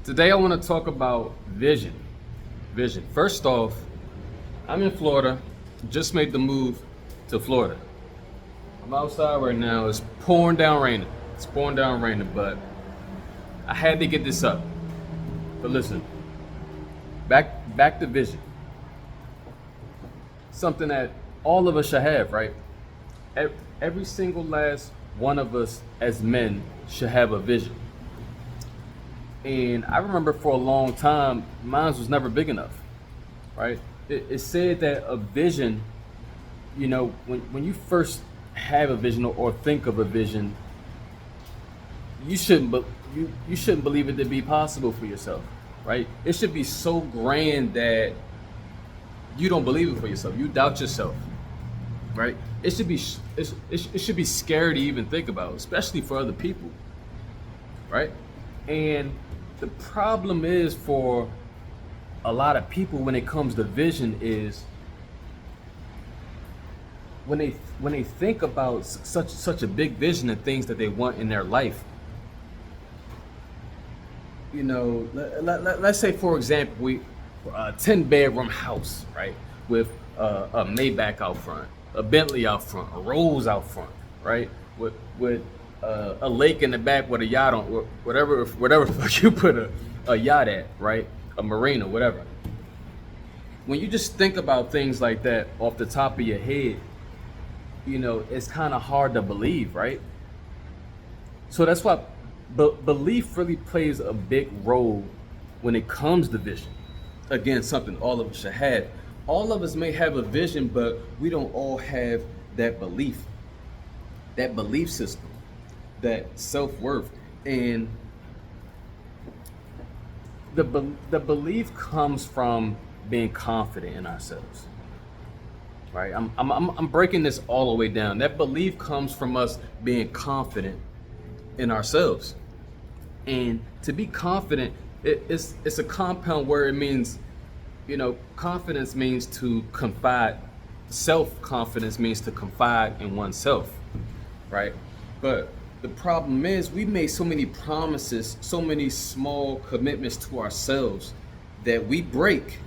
Today I want to talk about vision. Vision. First off, I'm in Florida. Just made the move to Florida. I'm outside right now. It's pouring down raining. It's pouring down raining, but I had to get this up. But listen, back to vision. Something that all of us should have, right? Every single last one of us as men should have a vision. And I remember for a long time, mine was never big enough, right? It said that a vision, when you first have a vision or think of a vision, you shouldn't, but you shouldn't believe it to be possible for yourself, right? It should be so grand that you don't believe it for yourself. You doubt yourself, right? It should be scary to even think about, especially for other people, right? And the problem is for a lot of people when it comes to vision is when they think about such a big vision and things that they want in their life. Let's say for example we a 10-bedroom house, right, with a Maybach out front, a Bentley out front, a Rolls out front, right, with a lake in the back with a yacht on, whatever the fuck you put a yacht at, right, a marina, whatever. When you just think about things like that off the top of your head, it's kind of hard to believe, right? So that's why belief really plays a big role when it comes to vision. Again, something all of us should have. All of us may have a vision, but we don't all have that belief system, that self-worth. And the belief comes from being confident in ourselves, right? I'm breaking this all the way down. That belief comes from us being confident in ourselves. And to be confident, it's a compound word. It means, confidence means to confide. Self-confidence means to confide in oneself, right? But the problem is we made so many promises, so many small commitments to ourselves that we break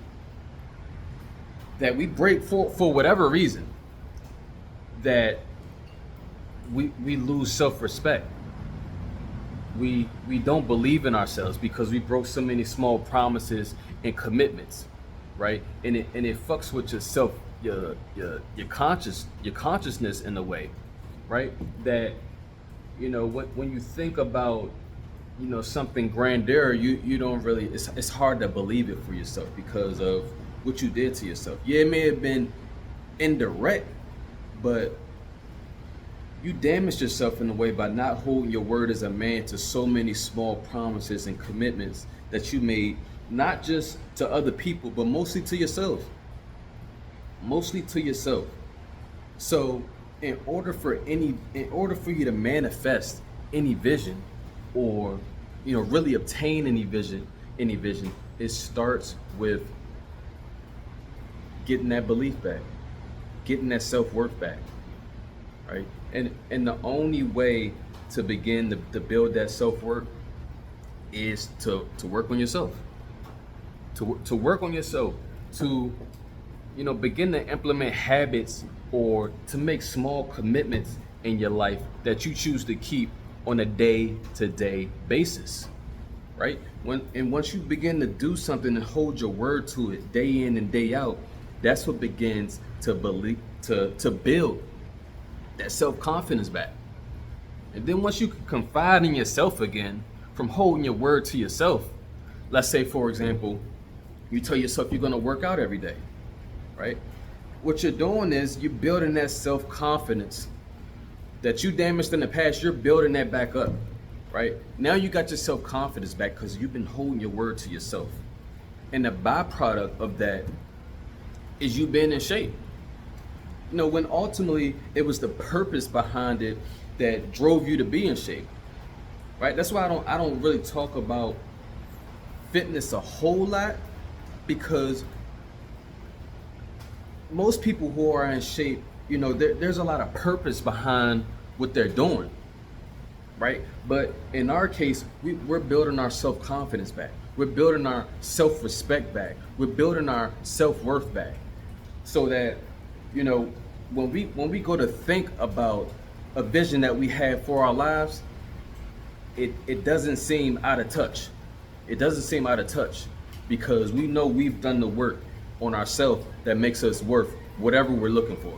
for whatever reason, that we lose self-respect. We don't believe in ourselves because we broke so many small promises and commitments, right? And it fucks with yourself, your consciousness in a way, right? That when you think about something grandeur, you don't really, it's hard to believe it for yourself because of what you did to yourself. Yeah, it may have been indirect, but you damaged yourself in a way by not holding your word as a man to so many small promises and commitments that you made, not just to other people, but mostly to yourself. Mostly to yourself. So in order for you to manifest any vision, or really obtain any vision, it starts with getting that belief back, getting that self-worth back, right? And the only way to begin to build that self-worth is to work on yourself, to work on yourself, to begin to implement habits or to make small commitments in your life that you choose to keep on a day-to-day basis, right? Once you begin to do something and hold your word to it day in and day out, that's what begins to build that self-confidence back. And then once you can confide in yourself again from holding your word to yourself, let's say for example, you tell yourself you're gonna work out every day, right? What you're doing is you're building that self-confidence that you damaged in the past. You're building that back up, right? Now you got your self-confidence back because you've been holding your word to yourself. And the byproduct of that is you being in shape. When ultimately it was the purpose behind it that drove you to be in shape, right? That's why I don't really talk about fitness a whole lot, because most people who are in shape, there's a lot of purpose behind what they're doing. right? But in our case, we're building our self-confidence back. We're building our self-respect back. We're building our self-worth back. So that, you know, when we go to think about a vision that we have for our lives, it doesn't seem out of touch. It doesn't seem out of touch because we know we've done the work on ourselves that makes us worth whatever we're looking for.